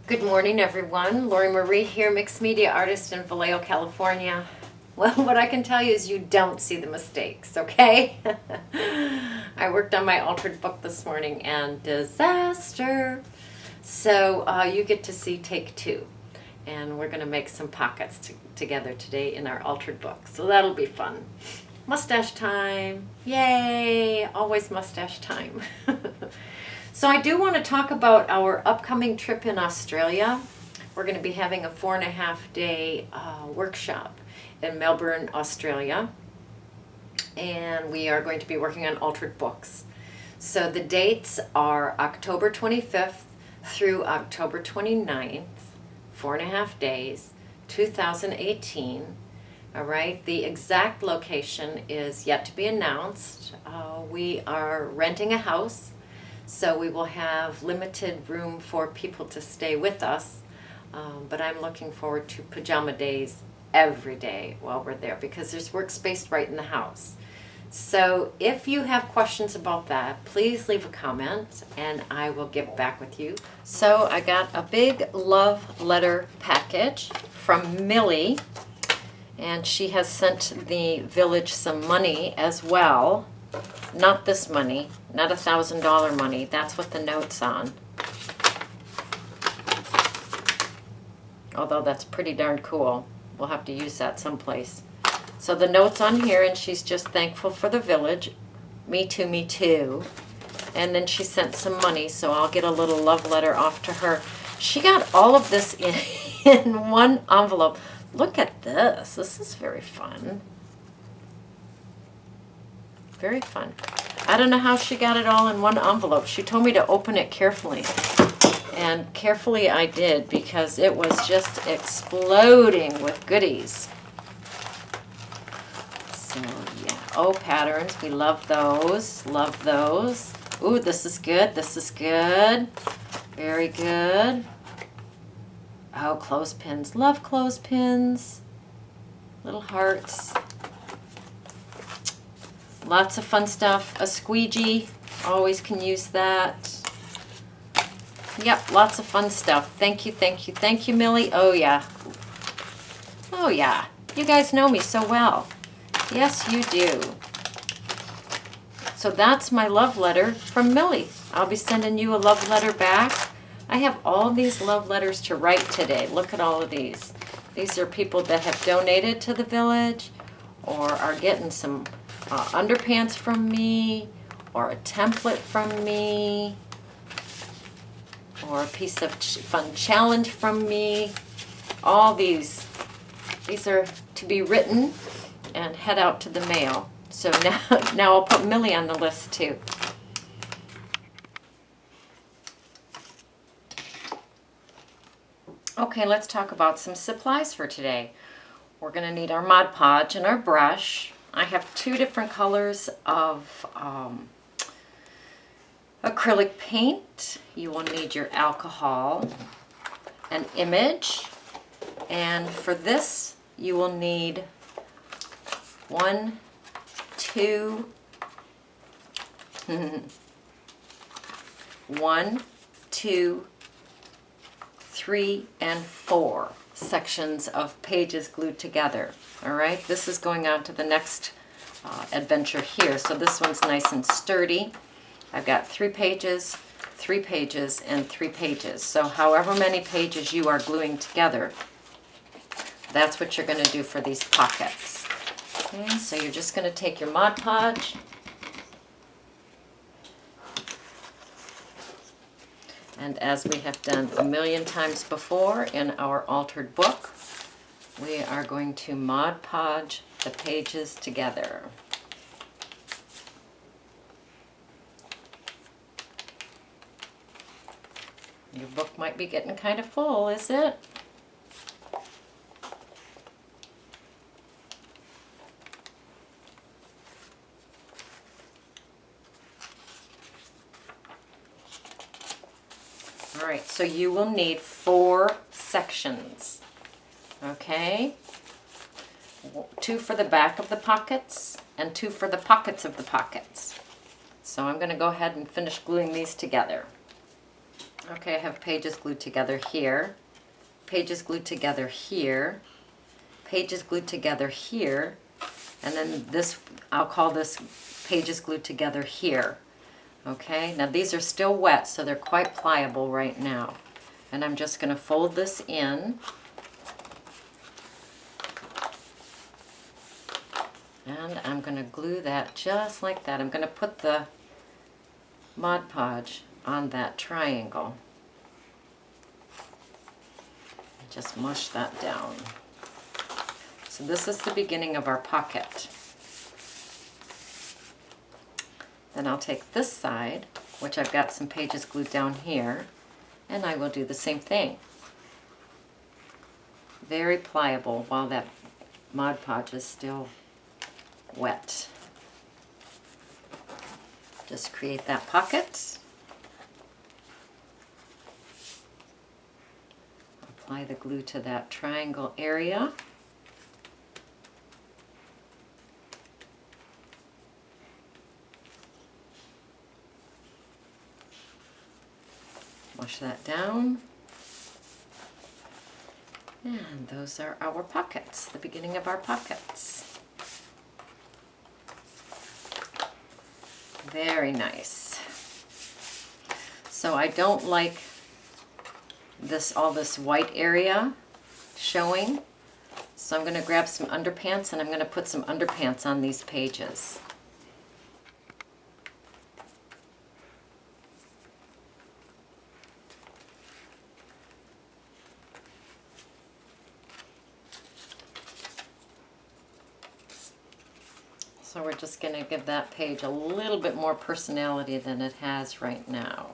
Good morning, everyone. Lori Marie here, mixed media artist in Vallejo, California. Well, what I can tell you is you don't see the mistakes, okay? I worked on my altered book this morning and disaster. So you get to see take two. And we're going to make some pockets together today in our altered book. So that'll be fun. Mustache time. Yay! Always mustache time. So I do want to talk about our upcoming trip in Australia. We're going to be having a 4.5-day workshop in Melbourne, Australia. And we are going to be working on altered books. So the dates are October 25th through October 29th, 4.5 days, 2018. All right, the exact location is yet to be announced. We are renting a house. So we will have limited room for people to stay with us, but I'm looking forward to pajama days every day while we're there because there's workspace right in the house. So if you have questions about that, please leave a comment and I will get back with you. So I got a big love letter package from Millie, and she has sent the village some money as well. Not this money, not $1,000 money. That's what the note's on. Although that's pretty darn cool. We'll have to use that someplace. So the note's on here, and she's just thankful for the village. Me too, me too. And then she sent some money, so I'll get a little love letter off to her. She got all of this in one envelope. Look at this. This is very fun. Very fun. I don't know how she got it all in one envelope. She told me to open it carefully. And carefully I did because it was just exploding with goodies. So yeah. Oh, patterns. We love those. Love those. Ooh, this is good. This is good. Very good. Oh, clothespins. Love clothespins. Little hearts. Lots of fun stuff. A squeegee, always can use that. Yep, lots of fun stuff. Thank you, thank you, thank you, Millie. Oh, yeah. Oh, yeah. You guys know me so well. Yes, you do. So that's my love letter from Millie. I'll be sending you a love letter back. I have all these love letters to write today. Look at all of these. These are people that have donated to the village or are getting some underpants from me, or a template from me, or a piece of fun challenge from me. All these are to be written and head out to the mail. So now I'll put Millie on the list too. Okay, let's talk about some supplies for today. We're going to need our Mod Podge and our brush. I have two different colors of acrylic paint. You will need your alcohol, an image, and for this you will need 1, 2, 1, 2, 3, and 4 sections of pages glued together. All right, this is going on to the next adventure here. So this one's nice and sturdy. I've got 3 pages, 3 pages, and 3 pages. So however many pages you are gluing together, that's what you're going to do for these pockets. Okay, so you're just going to take your Mod Podge, and as we have done a million times before in our altered book, we are going to Mod Podge the pages together. Your book might be getting kind of full, is it? All right, so you will need 4 sections. Okay, 2 for the back of the pockets and 2 for the pockets of the pockets. So I'm going to go ahead and finish gluing these together. Okay, I have pages glued together here, pages glued together here, pages glued together here, and then this, I'll call this pages glued together here. Okay, now these are still wet, so they're quite pliable right now. And I'm just going to fold this in. And I'm going to glue that just like that. I'm going to put the Mod Podge on that triangle. Just mush that down. So this is the beginning of our pocket. Then I'll take this side, which I've got some pages glued down here, and I will do the same thing. Very pliable while that Mod Podge is still wet. Just create that pocket. Apply the glue to that triangle area. Wash that down. And those are our pockets, the beginning of our pockets. Very nice. So I don't like all this white area showing. So I'm going to grab some underpants and I'm going to put some underpants on these pages. So we're just going to give that page a little bit more personality than it has right now.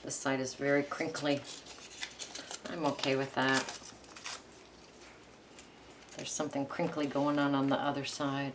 This side is very crinkly. I'm okay with that. There's something crinkly going on the other side.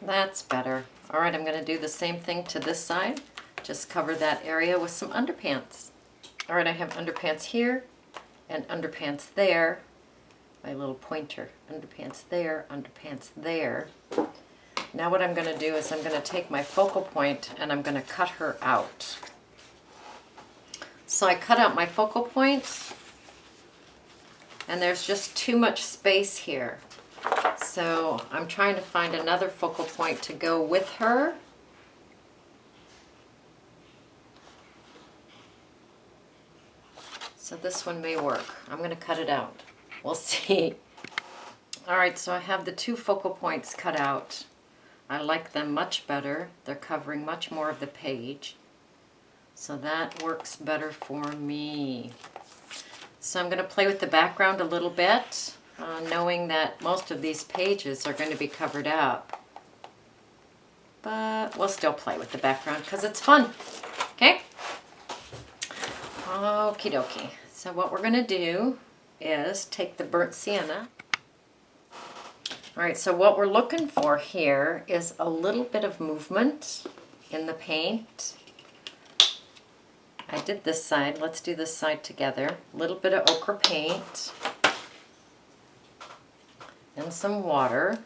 That's better. All right, I'm going to do the same thing to this side. Just cover that area with some underpants. All right, I have underpants here and underpants there. My little pointer. Underpants there, underpants there. Now what I'm going to do is I'm going to take my focal point and I'm going to cut her out. So I cut out my focal point and there's just too much space here. So I'm trying to find another focal point to go with her. So this one may work. I'm going to cut it out. We'll see. All right, so I have the two focal points cut out. I like them much better. They're covering much more of the page. So that works better for me. So I'm going to play with the background a little bit. Knowing that most of these pages are going to be covered up. But we'll still play with the background because it's fun. Okay? Okie dokie. So what we're going to do is take the burnt sienna. Alright, so what we're looking for here is a little bit of movement in the paint. I did this side. Let's do this side together. A little bit of ochre paint. And some water.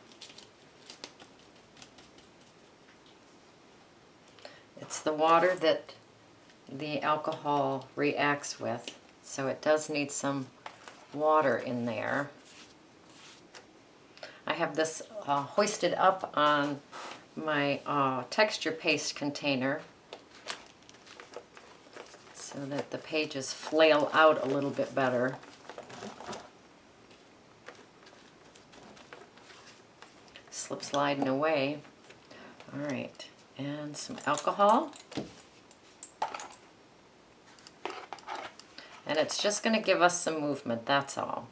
It's the water that the alcohol reacts with, so it does need some water in there. I have this hoisted up on my texture paste container so that the pages flail out a little bit better. Slip sliding away. All right, and some alcohol. And And it's just going to give us some movement, that's all.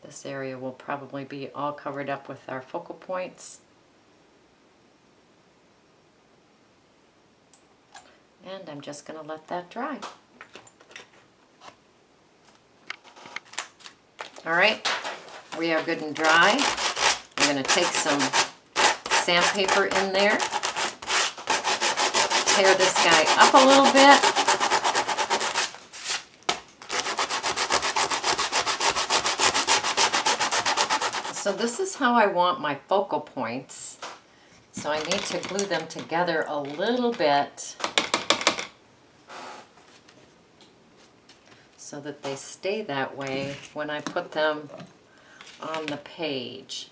This area will probably be all covered up with our focal points. And I'm just going to let that dry. All right, we are good and dry. I'm going to take some sandpaper in there, tear this guy up a little bit. So this is how I want my focal points. So I need to glue them together a little bit so that they stay that way when I put them on the page.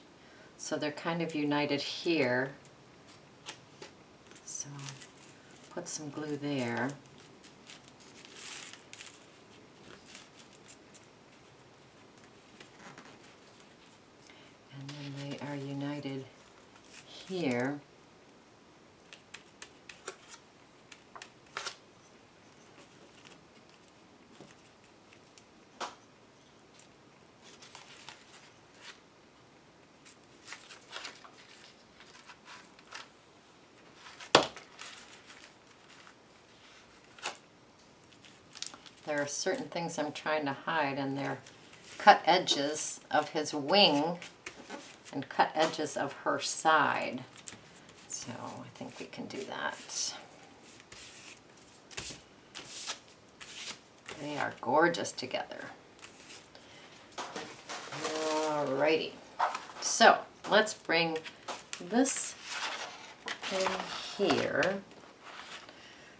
So they're kind of united here. So put some glue there. And then they are united here. There are certain things I'm trying to hide, and they're cut edges of his wing and cut edges of her side. So I think we can do that. They are gorgeous together. Alrighty. So let's bring this in here.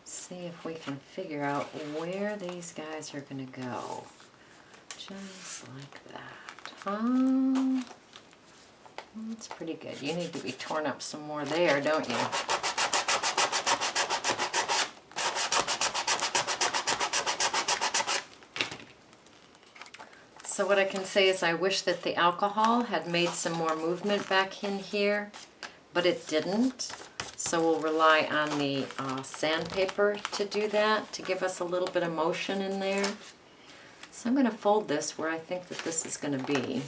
See if we can figure out where these guys are going to go. Just like that. That's pretty good. You need to be torn up some more there, don't you? So what I can say is I wish that the alcohol had made some more movement back in here, but it didn't. So we'll rely on the sandpaper to do that, to give us a little bit of motion in there. So I'm going to fold this where I think that this is going to be.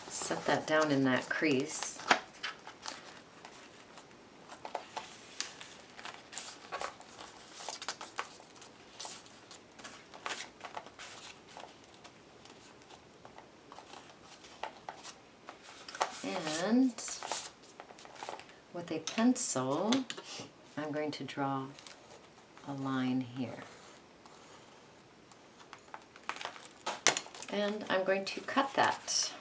Set that down in that crease. And with a pencil, I'm going to draw a line here. And I'm going to cut that.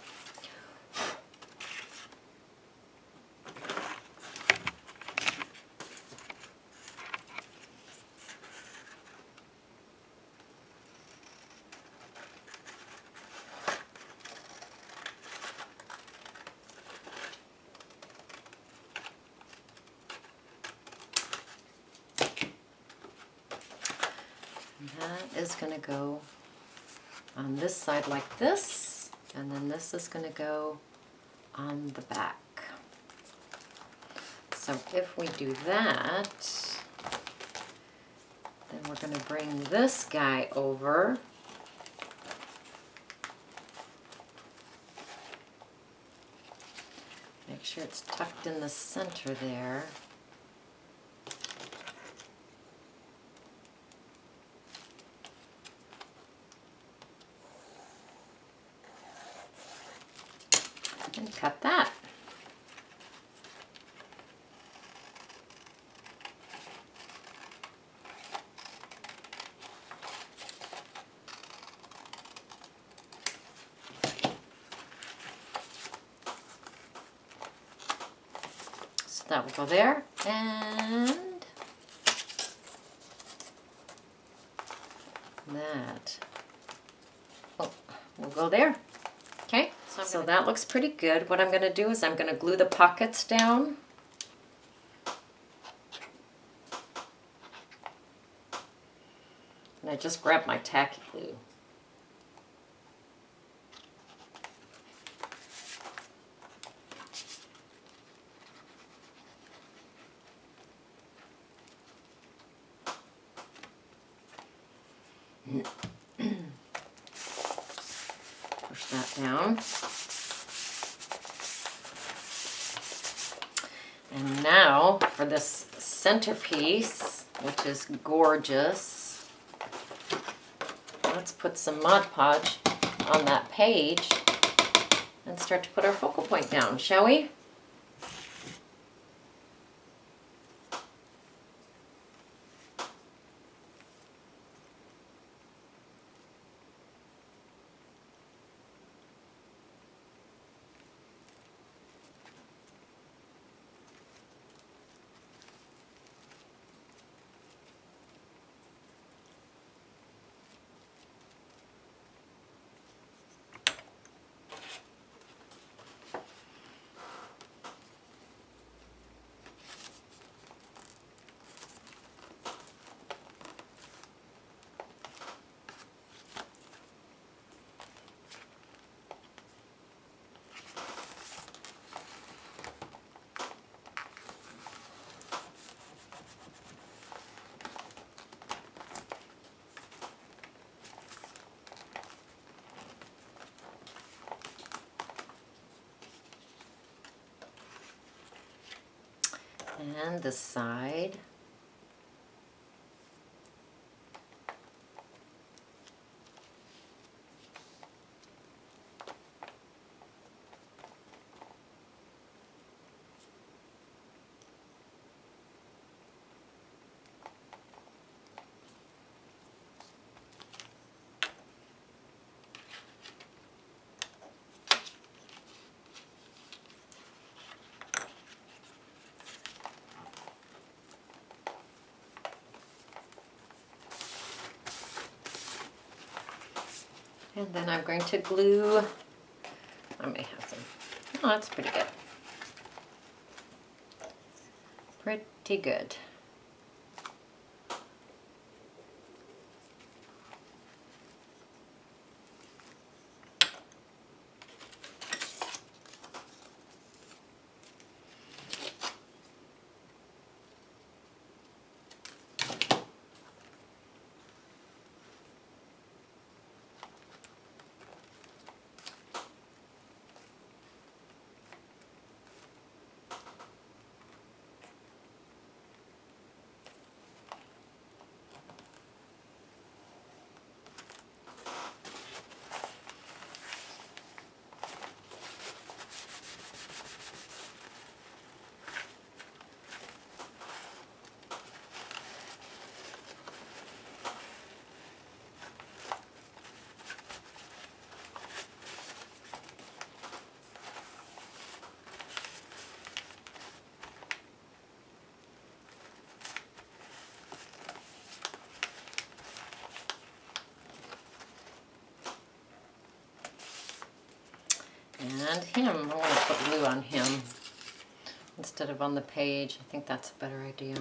That is going to go on this side like this, and then this is going to go on the back. So if we do that, then we're going to bring this guy over. Make sure it's tucked in the center there. And cut that. So that will go there, and that will go there. Okay. So that looks pretty good. What I'm going to do is I'm going to glue the pockets down. And I just grabbed my tacky glue. Push that down. And now for this centerpiece, which is gorgeous, let's put some Mod Podge on that page and start to put our focal point down, shall we? And this side. And then I'm going to glue, I may have some, oh, that's pretty good. Pretty good. And him, I want to put glue on him instead of on the page. I think that's a better idea.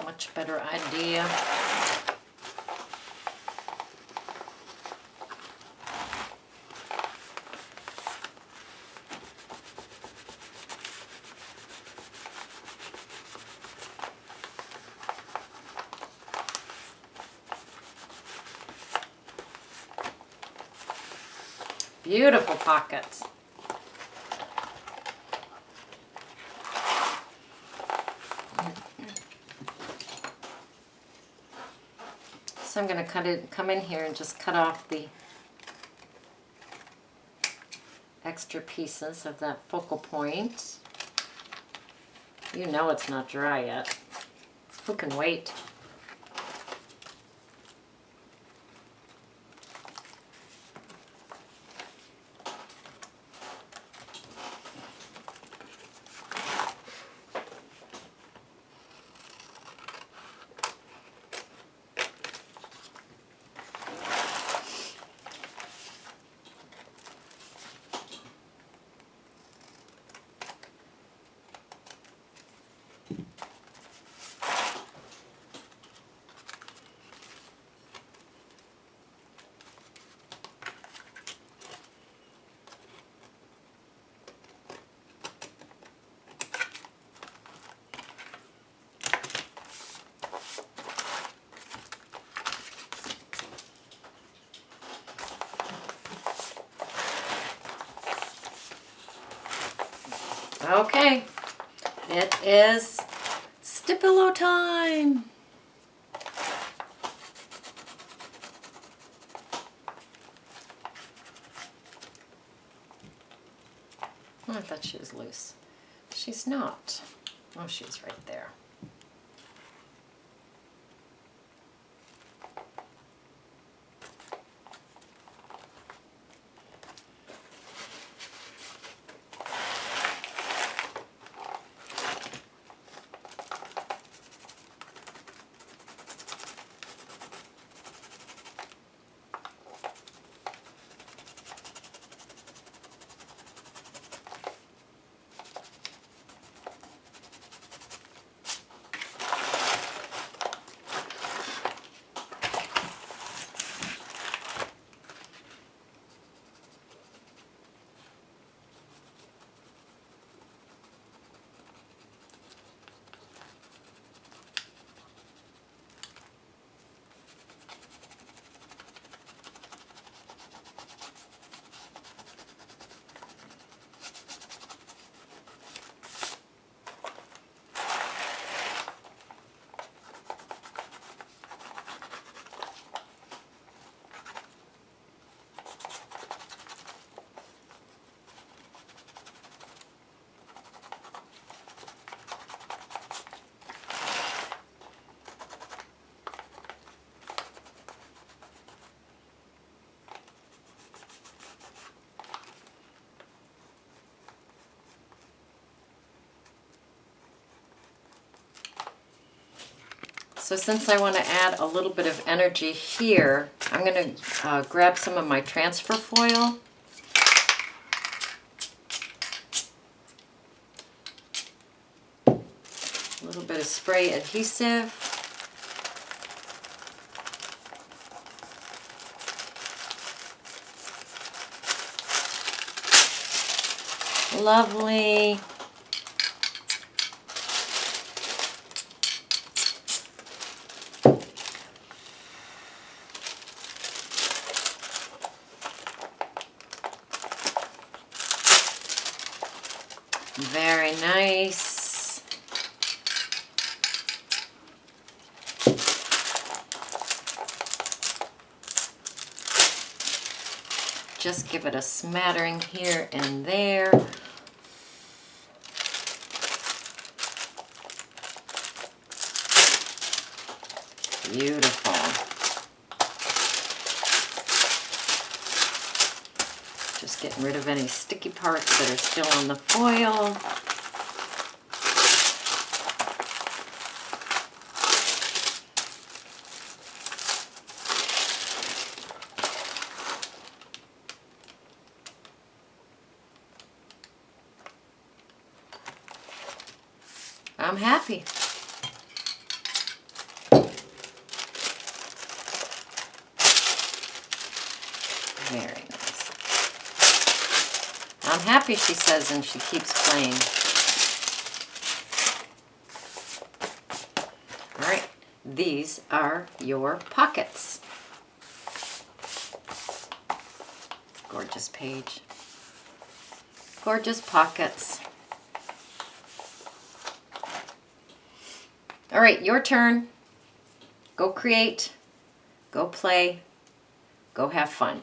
Much better idea. Beautiful pockets. So I'm going to come in here and just cut off the extra pieces of that focal point. You know it's not dry yet. Who can wait? Okay, it is Stipilo time. Oh, I thought she was loose. She's not. Oh, she's right there. So since I want to add a little bit of energy here, I'm going to grab some of my transfer foil. A little bit of spray adhesive. Lovely. Very nice. Just give it a smattering here and there. Beautiful. Just getting rid of any sticky parts that are still on the foil. I'm happy. Very nice. I'm happy, she says, and she keeps playing. All right, these are your pockets. Gorgeous page. Gorgeous pockets. All right, your turn. Go create, go play, go have fun.